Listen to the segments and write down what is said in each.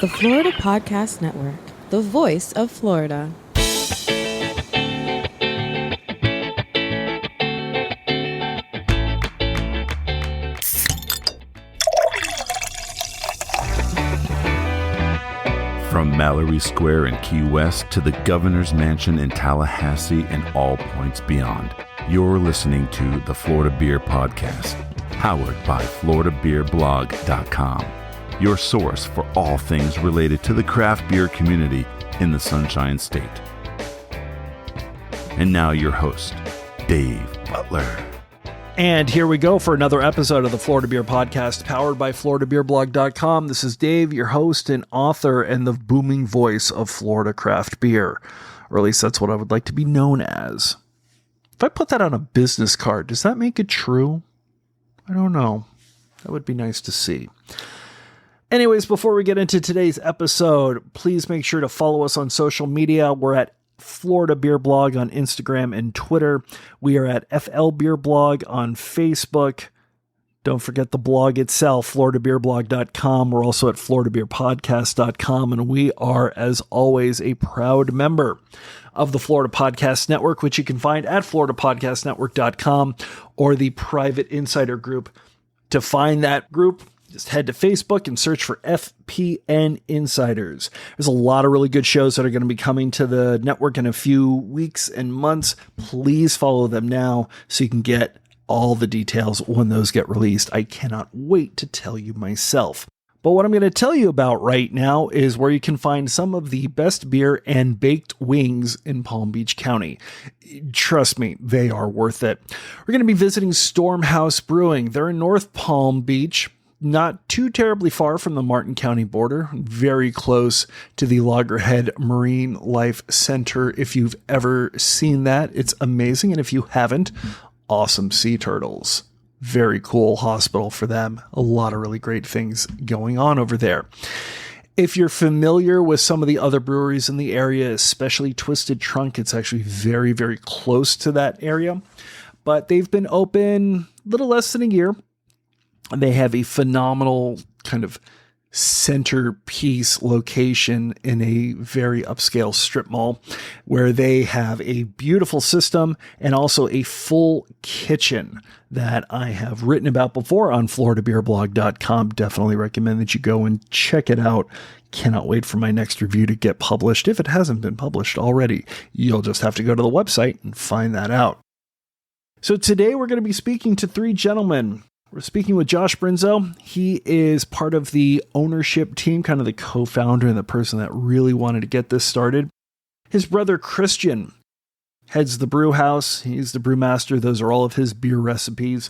The Florida Podcast Network, the voice of Florida. From Mallory Square in Key West to the Governor's Mansion in Tallahassee and all points beyond, you're listening to the Florida Beer Podcast, powered by FloridaBeerBlog.com, your source for all things related to the craft beer community in the Sunshine State. And now your host, Dave Butler. And here we go for another episode of the Florida Beer Podcast, powered by FloridaBeerBlog.com. This is Dave, your host and author and the booming voice of Florida craft beer. Or at least that's what I would like to be known as. If I put that on a business card, does that make it true? I don't know. That would be nice to see. Anyways, before we get into today's episode, please make sure to follow us on social media. We're at Florida Beer Blog on Instagram and Twitter. We are at FL Beer Blog on Facebook. Don't forget the blog itself, FloridaBeerBlog.com. We're also at FloridaBeerPodcast.com, and we are, as always, a proud member of the Florida Podcast Network, which you can find at FloridaPodcastNetwork.com or the private insider group. To find that group, just head to Facebook and search for FPN Insiders. There's a lot of really good shows that are going to be coming to the network in a few weeks and months. Please follow them now so you can get all the details when those get released. I cannot wait to tell you myself. But what I'm going to tell you about right now is where you can find some of the best beer and baked wings in Palm Beach County. Trust me, they are worth it. We're going to be visiting Stormhouse Brewing. They're in North Palm Beach, not too terribly far from the Martin County border, very close to the Loggerhead Marine Life Center. If you've ever seen that, it's amazing. And if you haven't, awesome sea turtles. Very cool hospital for them. A lot of really great things going on over there. If you're familiar with some of the other breweries in the area, especially Twisted Trunk, it's actually very, very close to that area. But they've been open a little less than a year. They have a phenomenal kind of centerpiece location in a very upscale strip mall where they have a beautiful system and also a full kitchen that I have written about before on FloridaBeerBlog.com. Definitely recommend that you go and check it out. Cannot wait for my next review to get published. If it hasn't been published already, you'll just have to go to the website and find that out. So today we're going to be speaking to three gentlemen. We're speaking with Josh Brinzo. He is part of the ownership team, kind of the co-founder and the person that really wanted to get this started. His brother Christian heads the brew house. He's the brewmaster. Those are all of his beer recipes.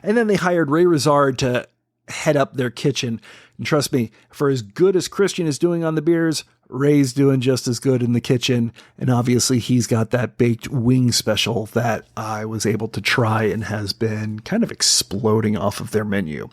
And then they hired Rizard to head up their kitchen. And trust me, for as good as Christian is doing on the beers, Ray's doing just as good in the kitchen. And obviously he's got that baked wing special that I was able to try and has been kind of exploding off of their menu.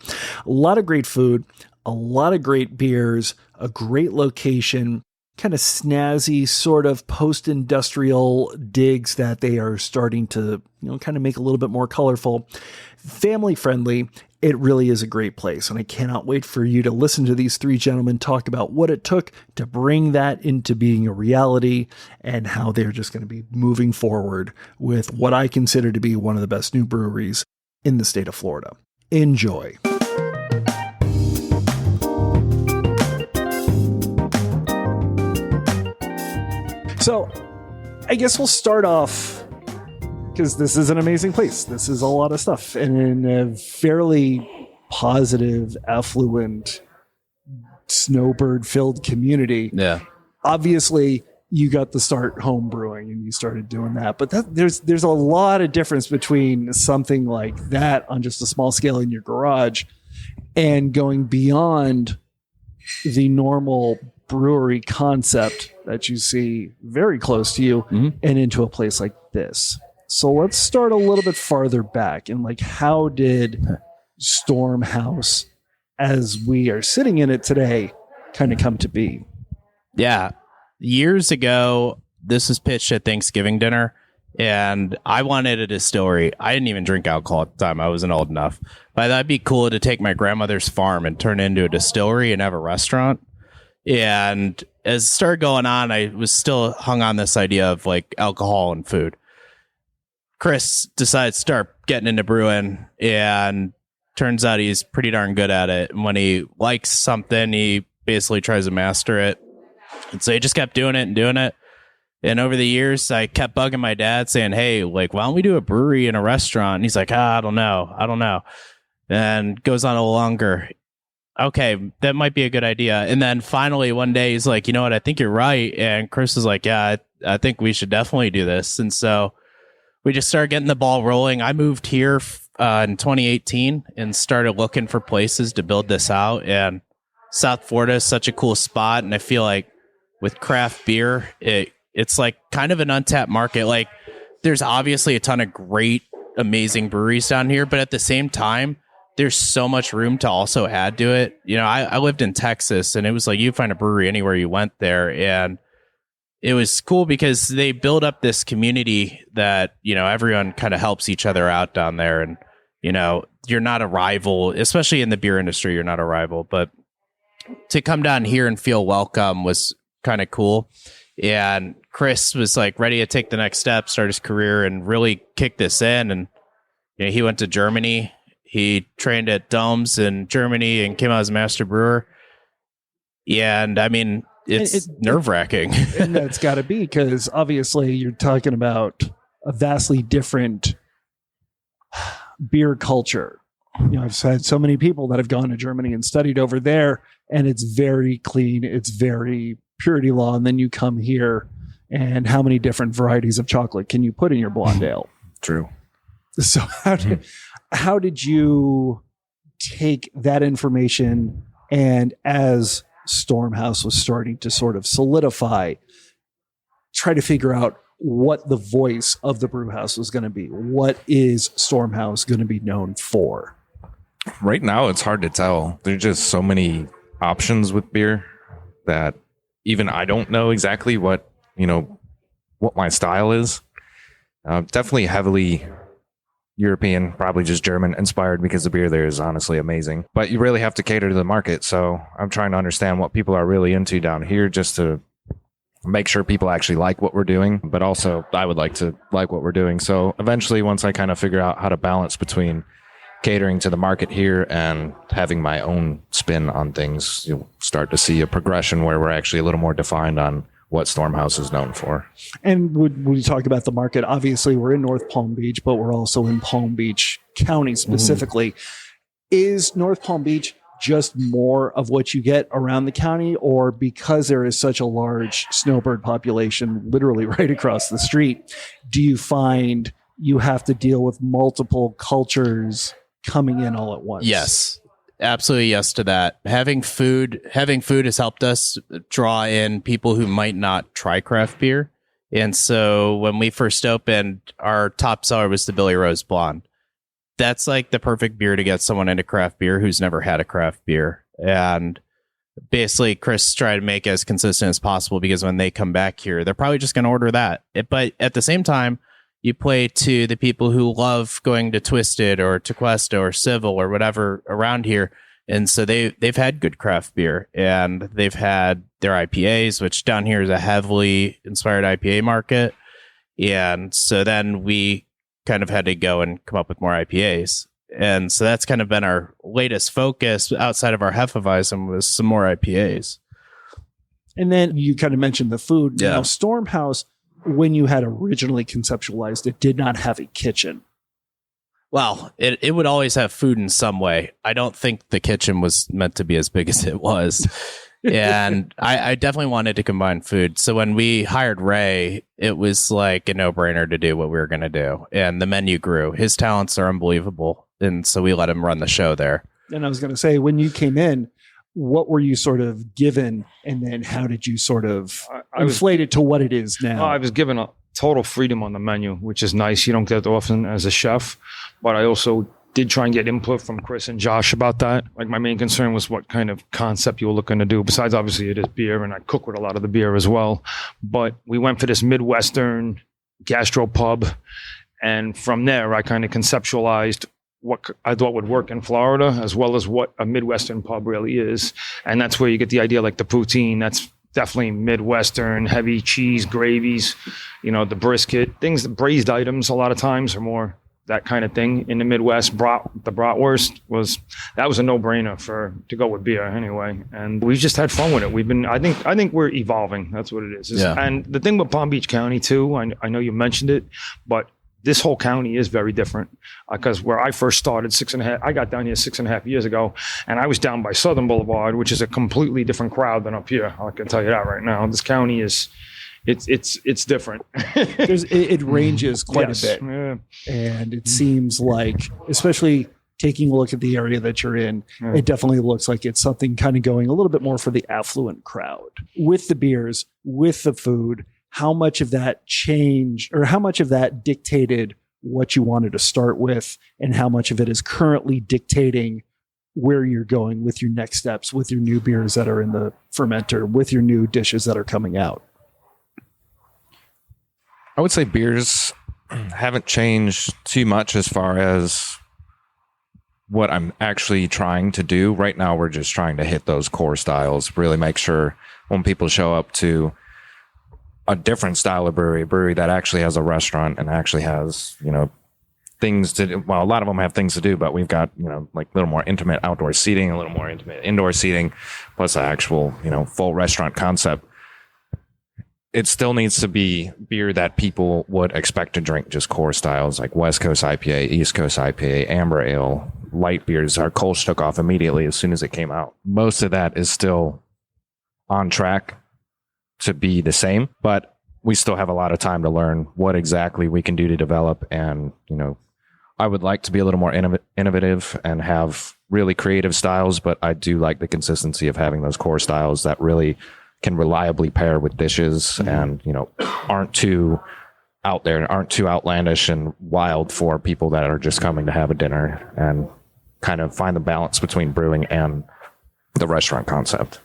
A lot of great food, a lot of great beers, a great location, kind of snazzy sort of post-industrial digs that they are starting to, kind of make a little bit more colorful, family friendly. It really is a great place, and I cannot wait for you to listen to these three gentlemen talk about what it took to bring that into being a reality and how they're just going to be moving forward with what I consider to be one of the best new breweries in the state of Florida. Enjoy. So, I guess we'll start off because this is an amazing place. This is a lot of stuff. And in a fairly positive, affluent, snowbird-filled community. Yeah. Obviously, you got the start home brewing and you started doing that. But there's a lot of difference between something like that on just a small scale in your garage and going beyond the normal brewery concept that you see very close to you and into a place like this. So let's start a little bit farther back and how did Stormhouse, as we are sitting in it today, kind of come to be? Yeah. Years ago, this was pitched at Thanksgiving dinner, and I wanted a distillery. I didn't even drink alcohol at the time. I wasn't old enough. But that'd be cool to take my grandmother's farm and turn it into a distillery and have a restaurant. And as it started going on, I was still hung on this idea of like alcohol and food. Chris decided to start getting into brewing, and turns out he's pretty darn good at it. And when he likes something, he basically tries to master it. And so he just kept doing it and doing it. And over the years, I kept bugging my dad saying, hey, like, why don't we do a brewery and a restaurant? And he's like, I don't know. And goes on a little longer. Okay, that might be a good idea. And then finally one day he's like, you know what? I think you're right. And Chris is like, yeah, I think we should definitely do this. And so we just started getting the ball rolling. I moved here in 2018 and started looking for places to build this out. And South Florida is such a cool spot. And I feel like with craft beer, it's like kind of an untapped market. Like there's obviously a ton of great, amazing breweries down here, but at the same time, there's so much room to also add to it. You know, I lived in Texas, and it was like you find a brewery anywhere you went there. And it was cool because they build up this community that, you know, everyone kind of helps each other out down there. And, you know, you're not a rival, especially in the beer industry, you're not a rival. But to come down here and feel welcome was kind of cool. And Chris was like ready to take the next step, start his career, and really kick this in. And, you know, he went to Germany. He trained at Domes in Germany and came out as a master brewer. Yeah, and I mean, it's nerve-wracking. And that's got to be, because obviously you're talking about a vastly different beer culture. You know, I've had so many people that have gone to Germany and studied over there, and it's very clean. It's very purity law. And then you come here, and how many different varieties of chocolate can you put in your blonde ale? True. So how did you take that information, and as Stormhouse was starting to sort of solidify, try to figure out what the voice of the brew house was going to be? What is Stormhouse going to be known for? Right now, it's hard to tell. There's just so many options with beer that even I don't know exactly what my style is. Definitely heavily European, probably just German inspired, because the beer there is honestly amazing. But you really have to cater to the market. So I'm trying to understand what people are really into down here, just to make sure people actually like what we're doing. But also I would like to like what we're doing. So eventually, once I kind of figure out how to balance between catering to the market here and having my own spin on things, you'll start to see a progression where we're actually a little more defined on what Stormhouse is known for. And when we talk about the market, obviously we're in North Palm Beach, but we're also in Palm Beach County specifically. Is North Palm Beach just more of what you get around the county, or because there is such a large snowbird population literally right across the street, do you find you have to deal with multiple cultures coming in all at once? Yes. Absolutely yes to that. Having food has helped us draw in people who might not try craft beer. And so when we first opened, our top seller was the Billy Rose Blonde. That's like the perfect beer to get someone into craft beer who's never had a craft beer. And basically Chris tried to make it as consistent as possible, because when they come back here, they're probably just going to order that. But at the same time, you play to the people who love going to Twisted or Tequesta or Civil or whatever around here. And so they've had good craft beer, and they've had their IPAs, which down here is a heavily inspired IPA market. And so then we kind of had to go and come up with more IPAs. And so that's kind of been our latest focus outside of our Hefeweizen, was some more IPAs. And then you kind of mentioned the food. Yeah. Now, Stormhouse, when you had originally conceptualized it, did not have a kitchen. Well, it would always have food in some way. I don't think the kitchen was meant to be as big as it was. And I definitely wanted to combine food. So when we hired Ray, it was like a no-brainer to do what we were going to do. And the menu grew. His talents are unbelievable. And so we let him run the show there. And I was going to say, when you came in, what were you sort of given, and then how did you sort of inflate it to what it is now? I was given a total freedom on the menu, which is nice. You don't get that often as a chef. But I also did try and get input from Chris and Josh about that. Like, my main concern was what kind of concept you were looking to do. Besides, obviously, it is beer, and I cook with a lot of the beer as well. But we went for this Midwestern gastro pub. And from there, I kind of conceptualized what I thought would work in Florida, as well as what a Midwestern pub really is. And that's where you get the idea, like the poutine, that's definitely Midwestern, heavy cheese, gravies, the brisket, things, braised items a lot of times are more that kind of thing. In the Midwest, the bratwurst was a no-brainer to go with beer anyway. And we've just had fun with it. I think we're evolving. That's what it is. Yeah. And the thing with Palm Beach County too, I know you mentioned it, but this whole county is very different because where I first started I got down here 6.5 years ago, and I was down by Southern Boulevard, which is a completely different crowd than up here. I can tell you that right now. This county is, it's different. It ranges quite a bit. Yeah. And it seems like, especially taking a look at the area that you're in, it definitely looks like it's something kind of going a little bit more for the affluent crowd. With the beers, with the food, how much of that changed, or how much of that dictated what you wanted to start with, and how much of it is currently dictating where you're going with your next steps, with your new beers that are in the fermenter, with your new dishes that are coming out? I would say beers haven't changed too much as far as what I'm actually trying to do. Right now, we're just trying to hit those core styles, really make sure when people show up to a different style of brewery, a brewery that actually has a restaurant and actually has, things to do. Well, a lot of them have things to do, but we've got, like a little more intimate outdoor seating, a little more intimate indoor seating, plus the actual, full restaurant concept. It still needs to be beer that people would expect to drink, just core styles like West Coast IPA, East Coast IPA, amber ale, light beers. Our Kolsch took off immediately as soon as it came out. Most of that is still on track to be the same, but we still have a lot of time to learn what exactly we can do to develop. And, I would like to be a little more innovative and have really creative styles, but I do like the consistency of having those core styles that really can reliably pair with dishes and, aren't too out there, aren't too outlandish and wild for people that are just coming to have a dinner, and kind of find the balance between brewing and the restaurant concept.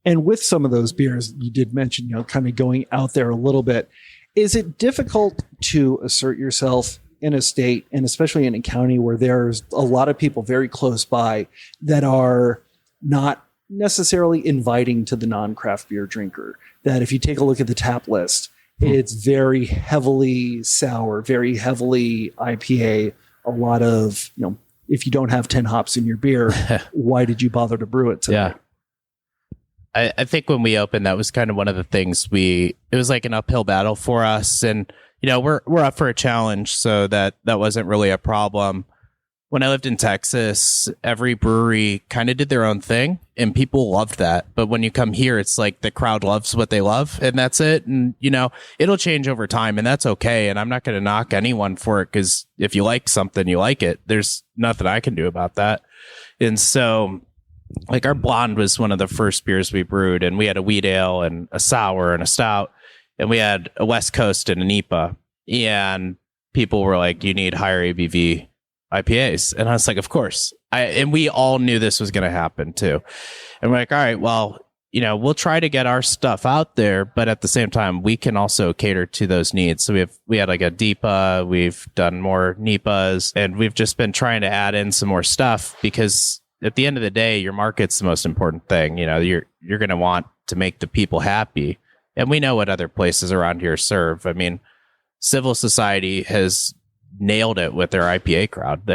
And with some of those beers, you did mention, kind of going out there a little bit. Is it difficult to assert yourself in a state, and especially in a county where there's a lot of people very close by that are not necessarily inviting to the non-craft beer drinker? That if you take a look at the tap list, it's very heavily sour, very heavily IPA, a lot of, if you don't have 10 hops in your beer, why did you bother to brew it today? Yeah. I think when we opened, that was kind of one of the things it was like an uphill battle for us. And, we're up for a challenge, so that wasn't really a problem. When I lived in Texas, every brewery kind of did their own thing, and people loved that. But when you come here, it's like the crowd loves what they love, and that's it. And, it'll change over time, and that's okay. And I'm not going to knock anyone for it, because if you like something, you like it. There's nothing I can do about that. And so, like, our blonde was one of the first beers we brewed, and we had a wheat ale and a sour and a stout, and we had a West Coast and an IPA, and people were like, you need higher ABV IPAs. And I was like, of course. And we all knew this was going to happen too. And we're like, all right, well, we'll try to get our stuff out there, but at the same time, we can also cater to those needs. So we had like a DIPA, we've done more NIPAs, and we've just been trying to add in some more stuff, because at the end of the day, your market's the most important thing. You're going to want to make the people happy. And we know what other places around here serve. I mean, civil society has nailed it with their IPA crowd.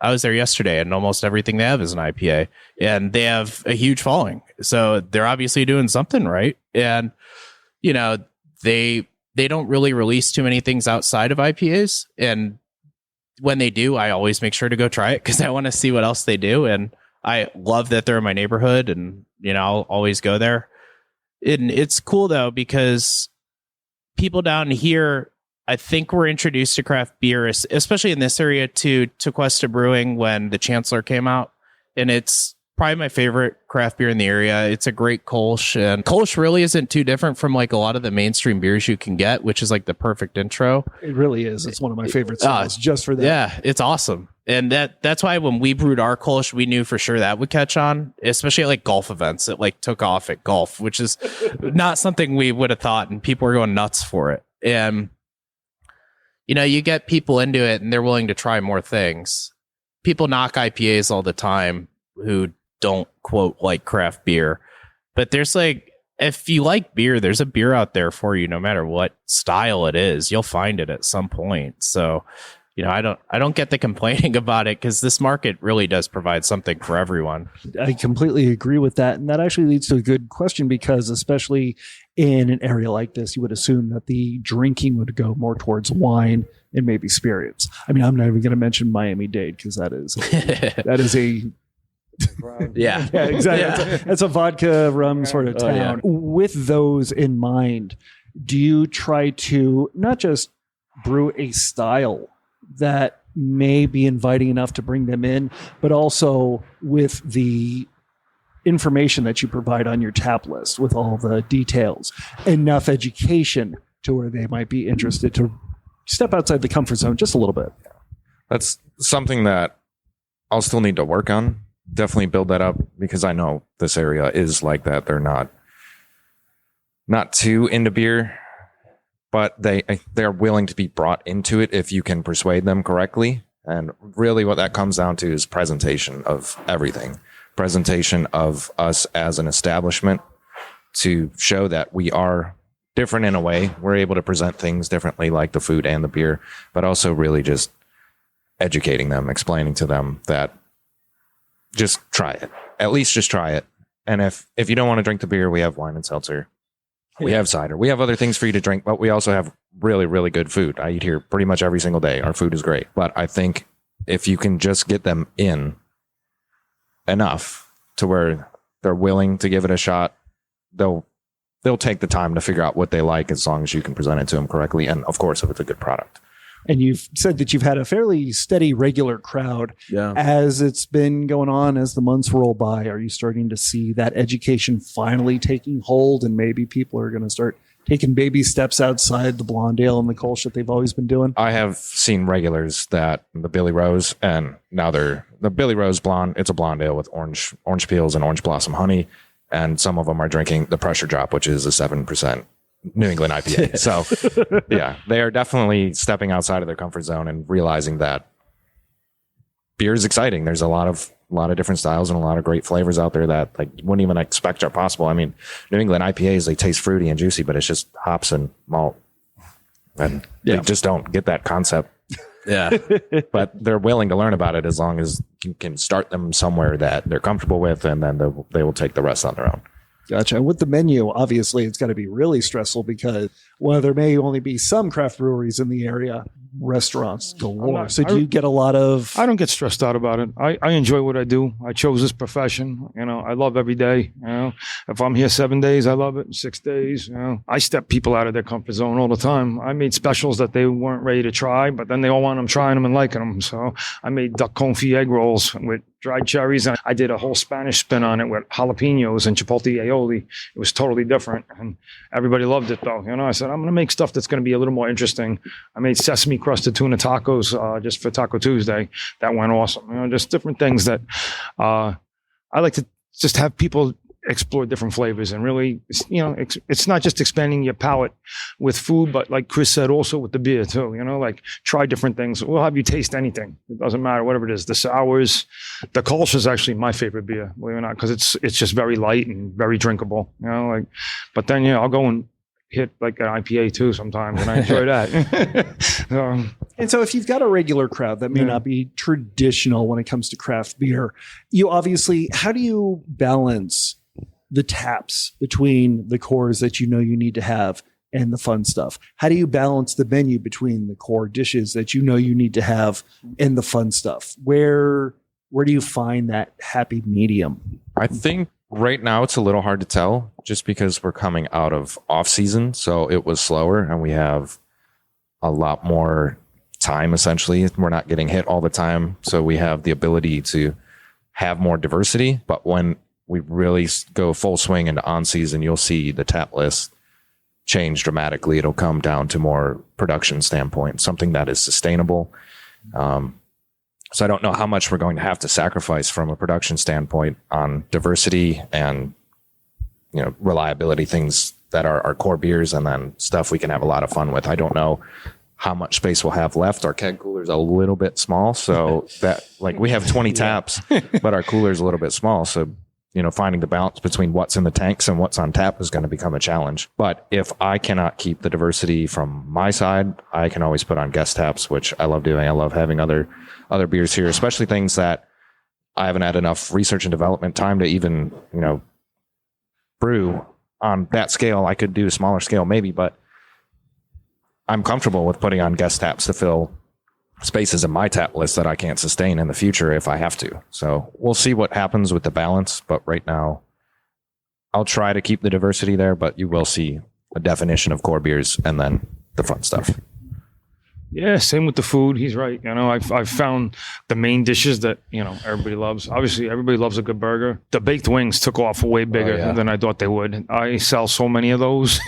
I was there yesterday, and almost everything they have is an IPA, and they have a huge following. So they're obviously doing something right. And, they don't really release too many things outside of IPAs. And when they do, I always make sure to go try it, because I want to see what else they do. And I love that they're in my neighborhood, and, I'll always go there. And it's cool though, because people down here, I think, were introduced to craft beer, especially in this area, to Cuesta Brewing when the Chancellor came out. And it's probably my favorite craft beer in the area. It's a great Kolsch, and Kolsch really isn't too different from like a lot of the mainstream beers you can get, which is like the perfect intro. It really is. It's one of my favorite styles just for that. Yeah, it's awesome. And that's why when we brewed our Kolsch, we knew for sure that would catch on, especially at like golf events. It like took off at golf, which is not something we would have thought, and people were going nuts for it. And you get people into it and they're willing to try more things. People knock IPAs all the time who don't quote like craft beer, but there's like, if you like beer, there's a beer out there for you, no matter what style it is. You'll find it at some point. So, I don't get the complaining about it, because this market really does provide something for everyone. I completely agree with that. And that actually leads to a good question, because especially in an area like this, you would assume that the drinking would go more towards wine and maybe spirits. I mean, I'm not even going to mention Miami-Dade, because that is a yeah, exactly. Yeah. That's a vodka rum sort of town. Yeah. With those in mind, do you try to not just brew a style that may be inviting enough to bring them in, but also with the information that you provide on your tap list with all the details, enough education to where they might be interested to step outside the comfort zone just a little bit? That's something that I'll still need to work on. Definitely build that up, because I know this area is like that. They're not too into beer, but they're willing to be brought into it if you can persuade them correctly. And really what that comes down to is presentation of everything. Presentation of us as an establishment, to show that we are different in a way. We're able to present things differently, like the food and the beer, but also really just educating them, explaining to them that just try it. At least just try it. And if you don't want to drink the beer, we have wine and seltzer. We have cider. We have other things for you to drink, but we also have really, really good food. I eat here pretty much every single day. Our food is great. But I think if you can just get them in enough to where they're willing to give it a shot, they'll take the time to figure out what they like, as long as you can present it to them correctly. And of course, if it's a good product. And you've said that you've had a fairly steady, regular crowd. Yeah. As it's been going on, as the months roll by, are you starting to see that education finally taking hold, and maybe people are going to start taking baby steps outside the blonde ale and the Kolsch that they've always been doing? I have seen regulars that the Billy Rose, and now they're the Billy Rose blonde. It's a blonde ale with orange peels and orange blossom honey. And some of them are drinking the Pressure Drop, which is a 7% New England IPA. So yeah, they are definitely stepping outside of their comfort zone and realizing that beer is exciting. There's a lot of different styles and a lot of great flavors out there that like you wouldn't even expect are possible. I mean, New England IPAs, they taste fruity and juicy, but it's just hops and malt. And they just don't get that concept. Yeah. But they're willing to learn about it, as long as you can start them somewhere that they're comfortable with, and then they will take the rest on their own. Gotcha. And with the menu, obviously, it's got to be really stressful, because while there may only be some craft breweries in the area, restaurants galore. So do you get a lot of... I don't get stressed out about it. I enjoy what I do. I chose this profession. I love every day. If I'm here 7 days, I love it. 6 days, I step people out of their comfort zone all the time. I made specials that they weren't ready to try, but then they all want them trying them and liking them. So I made duck confit egg rolls with dried cherries, and I did a whole Spanish spin on it with jalapenos and chipotle aioli. It was totally different, and everybody loved it, though. I said, I'm going to make stuff that's going to be a little more interesting. I made sesame crusted tuna tacos just for Taco Tuesday. That went awesome. Just different things that I like to just have people explore different flavors, and really, it's not just expanding your palate with food, but like Chris said, also with the beer too. Like try different things. We'll have you taste anything. It doesn't matter, whatever it is. The sours, the Kolsch is actually my favorite beer, believe it or not, because it's just very light and very drinkable. But then I'll go and hit like an IPA too sometimes, and I enjoy that. And so if you've got a regular crowd that may not be traditional when it comes to craft beer, you obviously, how do you balance the taps between the cores that you need to have and the fun stuff? How do you balance the menu between the core dishes that you need to have and the fun stuff? Where do you find that happy medium? I think right now it's a little hard to tell, just because we're coming out of off season. So it was slower, and we have a lot more time. Essentially, we're not getting hit all the time. So we have the ability to have more diversity, but when we really go full swing into on season, you'll see the tap list change dramatically. It'll come down to more production standpoint, something that is sustainable. So I don't know how much we're going to have to sacrifice from a production standpoint on diversity and, reliability, things that are our core beers, and then stuff we can have a lot of fun with. I don't know how much space we'll have left. Our keg cooler is a little bit small, so that like we have 20 taps, but our cooler is a little bit small. So, finding the balance between what's in the tanks and what's on tap is going to become a challenge. But if I cannot keep the diversity from my side, I can always put on guest taps, which I love doing. I love having other beers here, especially things that I haven't had enough research and development time to even, brew on that scale. I could do a smaller scale maybe, but I'm comfortable with putting on guest taps to fill spaces in my tap list that I can't sustain in the future if I have to. So we'll see what happens with the balance. But right now, I'll try to keep the diversity there, but you will see a definition of core beers and then the fun stuff. Yeah, same with the food. He's right. I've found the main dishes that, everybody loves. Obviously, everybody loves a good burger. The baked wings took off way bigger than I thought they would. I sell so many of those.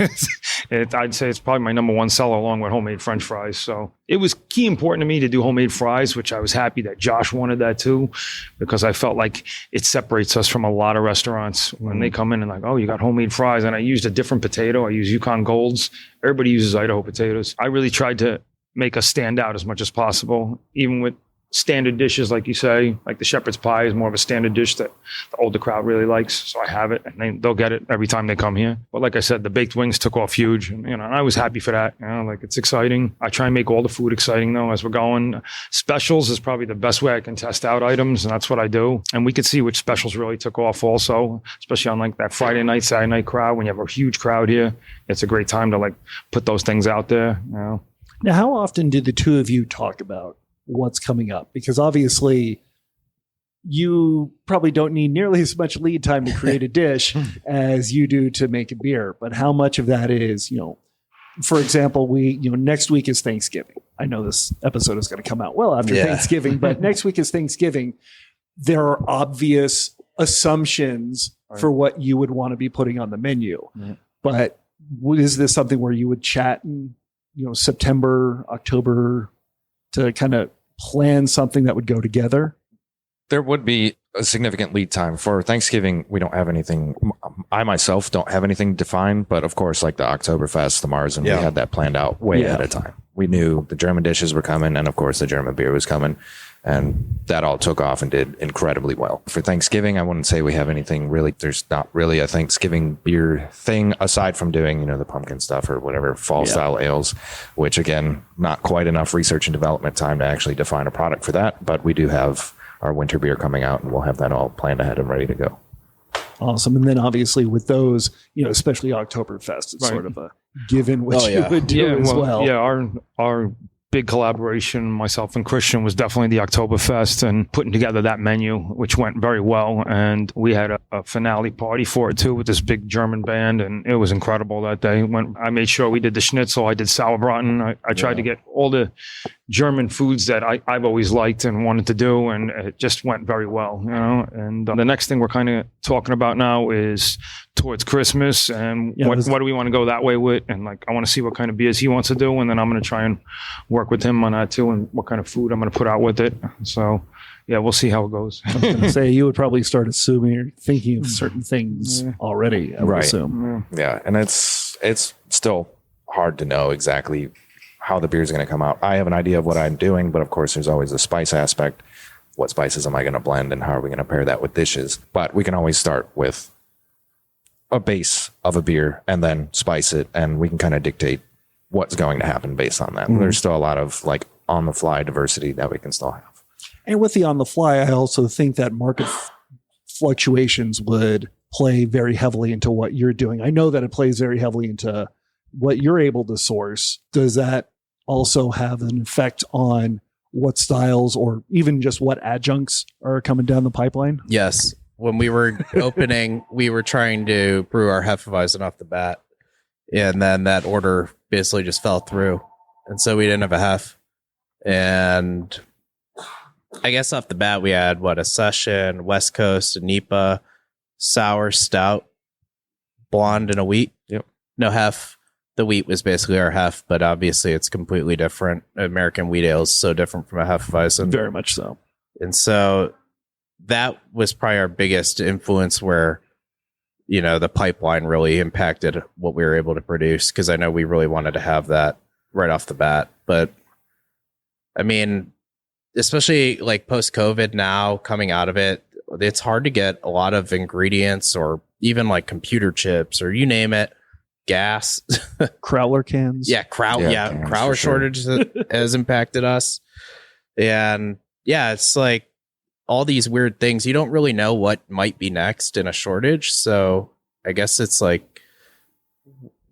I'd say it's probably my number one seller along with homemade French fries. So it was key important to me to do homemade fries, which I was happy that Josh wanted that too, because I felt like it separates us from a lot of restaurants when they come in and like, oh, you got homemade fries. And I used a different potato. I use Yukon Golds. Everybody uses Idaho potatoes. I really tried to make us stand out as much as possible, even with standard dishes, like you say, like the shepherd's pie is more of a standard dish that the older crowd really likes. So I have it, and they'll get it every time they come here. But like I said, the baked wings took off huge, and and I was happy for that. Like it's exciting. I try and make all the food exciting though as we're going. Specials is probably the best way I can test out items, and that's what I do. And we could see which specials really took off also, especially on like that Friday night, Saturday night crowd. When you have a huge crowd here, it's a great time to like put those things out there. Now, how often do the two of you talk about what's coming up? Because obviously you probably don't need nearly as much lead time to create a dish as you do to make a beer. But how much of that is, for example, next week is Thanksgiving. I know this episode is going to come out well after Thanksgiving, but next week is Thanksgiving. There are obvious assumptions for what you would want to be putting on the menu. Mm-hmm. But is this something where you would chat in September, October to kind of plan something that would go together? There would be a significant lead time. For Thanksgiving, we don't have anything. I myself don't have anything defined, but of course, like the Oktoberfest, the Mars, and we had that planned out way ahead of time. We knew the German dishes were coming, and of course, the German beer was coming, and that all took off and did incredibly well. For Thanksgiving, I wouldn't say we have anything really. There's not really a Thanksgiving beer thing aside from doing, the pumpkin stuff or whatever fall style ales, which again, not quite enough research and development time to actually define a product for that. But we do have our winter beer coming out, and we'll have that all planned ahead and ready to go. Awesome. And then obviously with those, especially Oktoberfest, it's sort of a given what you would do as well. Yeah, our big collaboration, myself and Christian, was definitely the Oktoberfest and putting together that menu, which went very well. And we had a finale party for it too with this big German band, and it was incredible that day. When I made sure we did the schnitzel, I did sauerbraten. I tried to get all the German foods that I've always liked and wanted to do, and it just went very well, And the next thing we're kind of talking about now is towards Christmas, and what do we want to go that way with? And like, I want to see what kind of beers he wants to do, and then I'm going to try and work with him on that too, and what kind of food I'm going to put out with it. So yeah, we'll see how it goes. I was going to say, you would probably start assuming or thinking of certain things already, I would assume. Yeah, and it's still hard to know exactly how the beer is going to come out. I have an idea of what I'm doing, but of course there's always the spice aspect. What spices am I going to blend, and how are we going to pair that with dishes? But we can always start with a base of a beer and then spice it, and we can kind of dictate what's going to happen based on that. Mm-hmm. There's still a lot of like on the fly diversity that we can still have. And with the on the fly, I also think that market fluctuations would play very heavily into what you're doing. I know that it plays very heavily into what you're able to source. Does that also have an effect on what styles or even just what adjuncts are coming down the pipeline? Yes. When we were opening, we were trying to brew our Hefeweizen off the bat, and then that order basically just fell through. And so we didn't have a Hef. And I guess off the bat, we had a Session, West Coast, a NEPA, sour, stout, blonde, and a wheat. Yep. No Hef. The wheat was basically our Hef, but obviously it's completely different. American wheat ale is so different from a Hefeweizen. Very much so. And so that was probably our biggest influence where, the pipeline really impacted what we were able to produce, because I know we really wanted to have that right off the bat. But I mean, especially like post-COVID now, coming out of it, it's hard to get a lot of ingredients or even like computer chips or you name it, gas. Crowler cans. Crowler shortage has impacted us. And yeah, it's like all these weird things. You don't really know what might be next in a shortage. So I guess it's like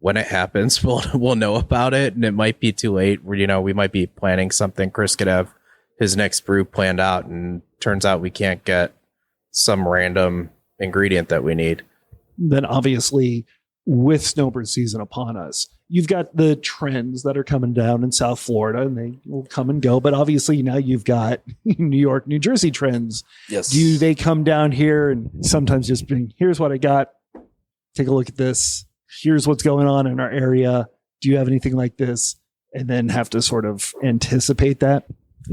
when it happens, we'll know about it, and it might be too late. We might be planning something. Chris could have his next brew planned out, and turns out we can't get some random ingredient that we need. Then obviously, with snowbird season upon us, you've got the trends that are coming down in South Florida, and they will come and go. But obviously now you've got New York, New Jersey trends. Yes. Do they come down here and sometimes just bring, here's what I got. Take a look at this. Here's what's going on in our area. Do you have anything like this? And then have to sort of anticipate that.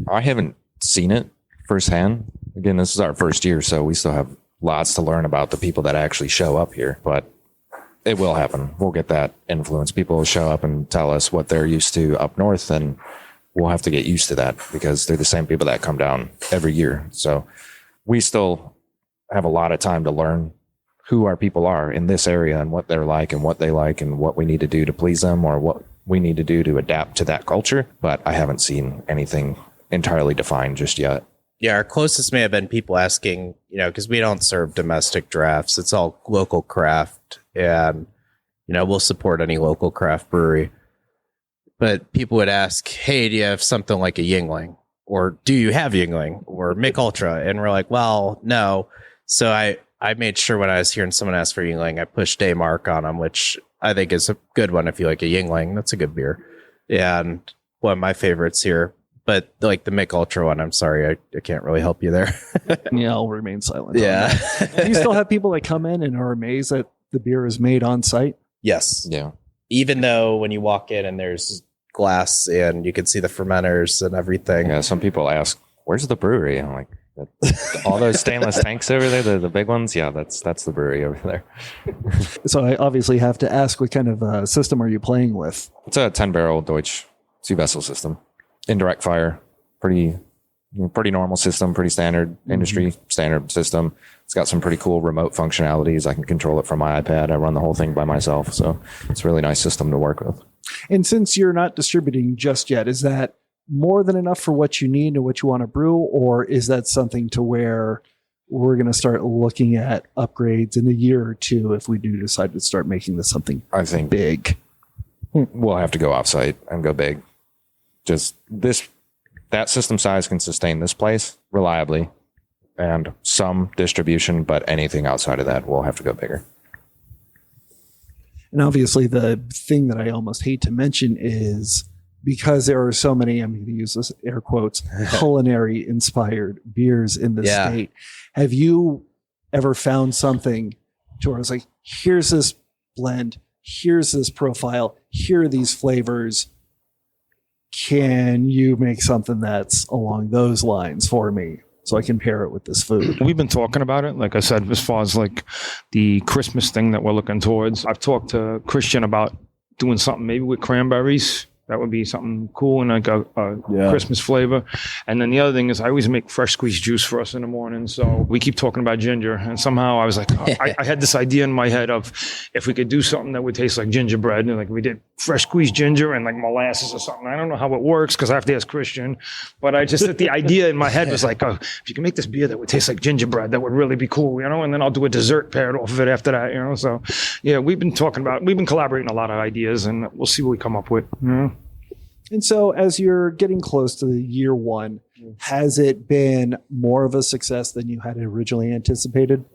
I haven't seen it firsthand. Again, this is our first year, so we still have lots to learn about the people that actually show up here. But it will happen. We'll get that influence. People will show up and tell us what they're used to up north, and we'll have to get used to that because they're the same people that come down every year. So we still have a lot of time to learn who our people are in this area and what they're like and what they like and what we need to do to please them or what we need to do to adapt to that culture. But I haven't seen anything entirely defined just yet. Yeah, our closest may have been people asking, because we don't serve domestic drafts. It's all local craft, and, we'll support any local craft brewery. But people would ask, hey, do you have something like a Yingling? Or do you have Yingling? Or Mick Ultra? And we're like, well, no. So I made sure when I was hearing someone ask for Yingling, I pushed a mark on them, which I think is a good one if you like a Yingling. That's a good beer. And one of my favorites here. But like the Mick Ultra one, I'm sorry, I can't really help you there. Yeah, I'll remain silent. Yeah. Do you still have people that come in and are amazed that the beer is made on site? Yes. Yeah. Even though when you walk in and there's glass and you can see the fermenters and everything. Yeah. Some people ask, where's the brewery? I'm like, all those stainless tanks over there, the big ones. Yeah, that's the brewery over there. So I obviously have to ask, what kind of system are you playing with? It's a 10-barrel Deutsch 2-vessel system. Indirect fire, pretty normal system, pretty standard industry standard system. It's got some pretty cool remote functionalities. I can control it from my iPad. I run the whole thing by myself. So it's a really nice system to work with. And since you're not distributing just yet, is that more than enough for what you need and what you want to brew? Or is that something to where we're going to start looking at upgrades in a year or two if we do decide to start making this something I think big? We'll have to go offsite and go big. Just that system size can sustain this place reliably and some distribution, but anything outside of that, we'll have to go bigger. And obviously the thing that I almost hate to mention is because there are so many, I'm going to use this air quotes, culinary inspired beers in the state. Have you ever found something to where it's like, here's this blend, here's this profile, here are these flavors. Can you make something that's along those lines for me so I can pair it with this food? We've been talking about it, like I said, as far as like the Christmas thing that we're looking towards. I've talked to Christian about doing something maybe with cranberries. That would be something cool and like a Christmas flavor. And then the other thing is I always make fresh squeezed juice for us in the morning. So we keep talking about ginger. And somehow I was like, I had this idea in my head of if we could do something that would taste like gingerbread. And like we did fresh squeezed ginger and like molasses or something. I don't know how it works because I have to ask Christian. But I just the idea in my head was like, oh, if you can make this beer that would taste like gingerbread, that would really be cool, And then I'll do a dessert paired off of it after that, So yeah, we've been collaborating a lot of ideas and we'll see what we come up with. And so as you're getting close to the year one, has it been more of a success than you had originally anticipated?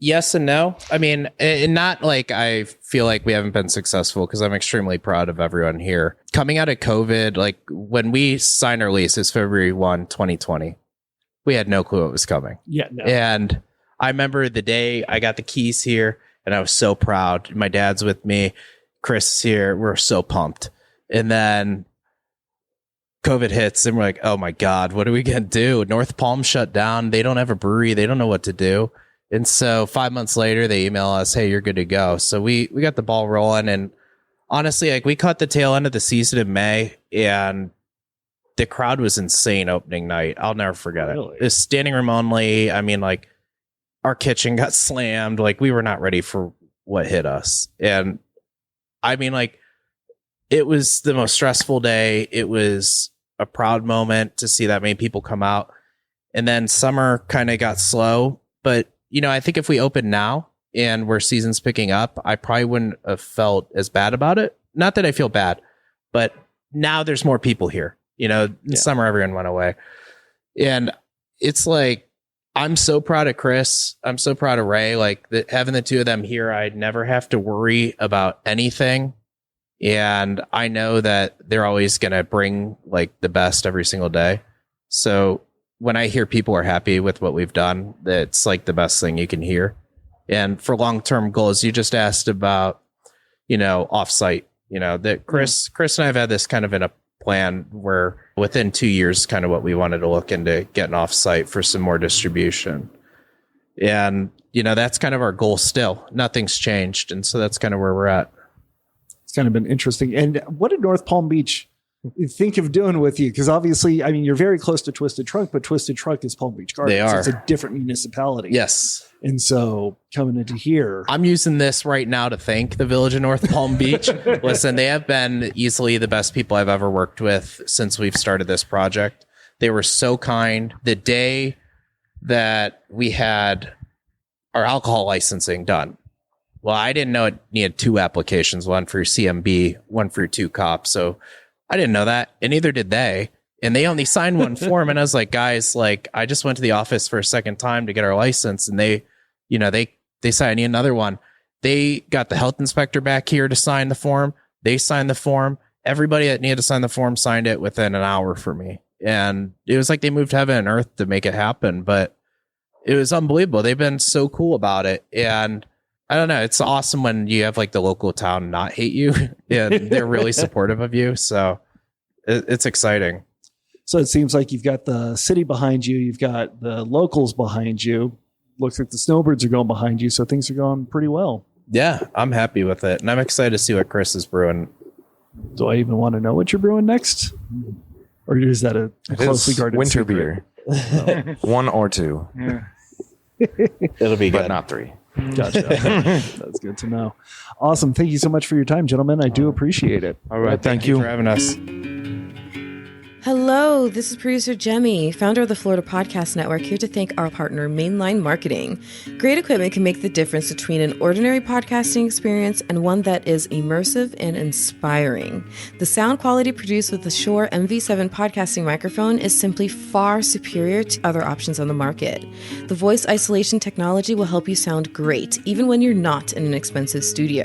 Yes and no. I mean, not like I feel like we haven't been successful because I'm extremely proud of everyone here. Coming out of COVID, like when we signed our lease, it's February 1, 2020. We had no clue what was coming. Yeah. No. And I remember the day I got the keys here and I was so proud. My dad's with me. Chris is here. We're so pumped. And then COVID hits and we're like, oh my God, what are we going to do? North Palm shut down. They don't have a brewery. They don't know what to do. And so 5 months later, they email us, hey, you're good to go. So we got the ball rolling. And honestly, like we caught the tail end of the season in May, and the crowd was insane opening night. I'll never forget it. It's standing room only. I mean, like our kitchen got slammed. Like we were not ready for what hit us. And I mean, like it was the most stressful day. It was a proud moment to see that many people come out. And then summer kind of got slow. But, you know, I think if we opened now and where season's picking up, I probably wouldn't have felt as bad about it. Not that I feel bad, but now there's more people here. You know, in summer, everyone went away. And it's like, I'm so proud of Chris. I'm so proud of Ray. Like having the two of them here, I'd never have to worry about anything. And I know that they're always going to bring like the best every single day. So when I hear people are happy with what we've done, that's like the best thing you can hear. And for long-term goals, you just asked about, you know, offsite, you know, that Chris and I have had this kind of in a plan where within 2 years, kind of what we wanted to look into getting offsite for some more distribution. And, you know, that's kind of our goal still. Nothing's changed. And so that's kind of where we're at. It's kind of been interesting. And what did North Palm Beach think of doing with you? Because obviously, I mean, you're very close to Twisted Trunk, but Twisted Trunk is Palm Beach Gardens. They are. It's a different municipality. Yes. And so coming into here, I'm using this right now to thank the Village of North Palm Beach. Listen, they have been easily the best people I've ever worked with since we've started this project. They were so kind. The day that we had our alcohol licensing done, well, I didn't know it needed 2 applications, one for your CMB, one for your 2 cops. So I didn't know that, and neither did they. And they only signed one form. And I was like, guys, like, I just went to the office for a second time to get our license. And they, you know, they said, I need another one. They got the health inspector back here to sign the form. They signed the form. Everybody that needed to sign the form signed it within an hour for me. And it was like they moved heaven and earth to make it happen. But it was unbelievable. They've been so cool about it. And I don't know. It's awesome when you have like the local town not hate you and they're really supportive of you. So it's exciting. so it seems like you've got the city behind you. You've got the locals behind you. Looks like the snowbirds are going behind you. So things are going pretty well. Yeah, I'm happy with it. And I'm excited to see what Chris is brewing. Do I even want to know what you're brewing next? Or is that a closely guarded winter secret? beer? 1 or 2. Yeah. It'll be But good. not 3. Gotcha. That's good to know. Awesome. Thank you so much for your time, gentlemen. I do appreciate it. All right. Thank for you. having us. Hello, this is producer Jemmy, founder of the Florida Podcast Network, here to thank our partner, Mainline Marketing. Great equipment can make the difference between an ordinary podcasting experience and one that is immersive and inspiring. The sound quality produced with the Shure MV7 podcasting microphone is simply far superior to other options on the market. The voice isolation technology will help you sound great, even when you're not in an expensive studio.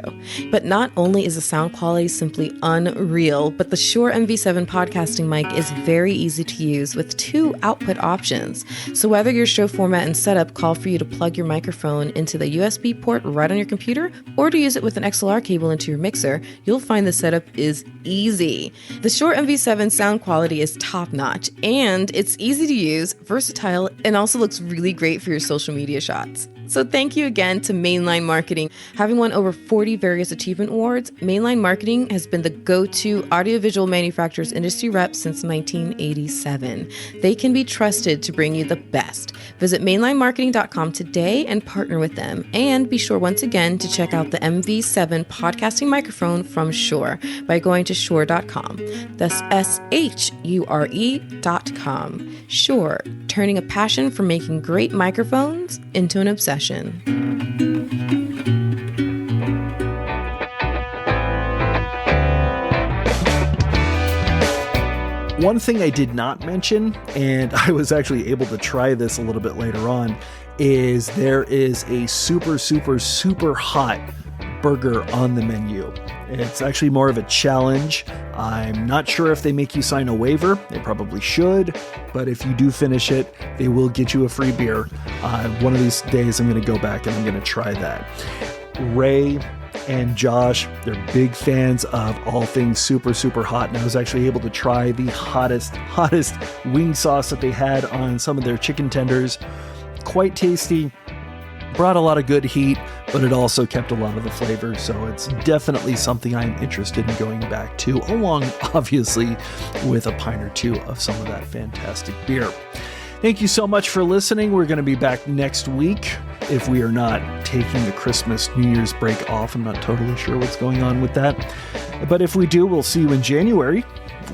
But not only is the sound quality simply unreal, but the Shure MV7 podcasting mic is very easy to use with 2 output options. So whether your show format and setup call for you to plug your microphone into the USB port right on your computer or to use it with an XLR cable into your mixer, you'll find the setup is easy. The Shure MV7 sound quality is top-notch, and it's easy to use, versatile, and also looks really great for your social media shots. So thank you again to Mainline Marketing. Having won over 40 various achievement awards, Mainline Marketing has been the go-to audiovisual manufacturers industry rep since 1987. They can be trusted to bring you the best. Visit mainlinemarketing.com today and partner with them. And be sure once again to check out the MV7 podcasting microphone from Shure by going to shure.com. That's SHURE.com. Shure, turning a passion for making great microphones into an obsession. One thing I did not mention, and I was actually able to try this a little bit later on, is there is a super, super, super hot burger on the menu. It's actually more of a challenge. I'm not sure if they make you sign a waiver. They probably should, but if you do finish it, they will get you a free beer. One of these days I'm going to go back and I'm going to try that. Ray and Josh, they're big fans of all things super, super hot, and I was actually able to try the hottest wing sauce that they had on some of their chicken tenders. Quite tasty. brought a lot of good heat, but it also kept a lot of the flavor. So it's definitely something I'm interested in going back to, along obviously with a pint or two of some of that fantastic beer. Thank you so much for listening. We're going to be back next week if we are not taking the Christmas New Year's break off. I'm not totally sure what's going on with that. But if we do, we'll see you in January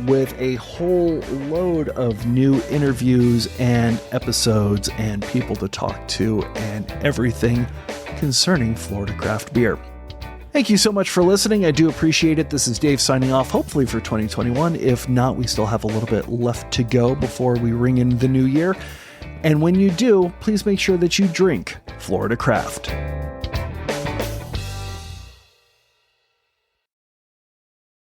with a whole load of new interviews and episodes and people to talk to and everything concerning Florida craft beer. Thank you so much for listening. I do appreciate it. This is Dave signing off, hopefully for 2021. If not, we still have a little bit left to go before we ring in the new year. And when you do, please make sure that you drink Florida Craft.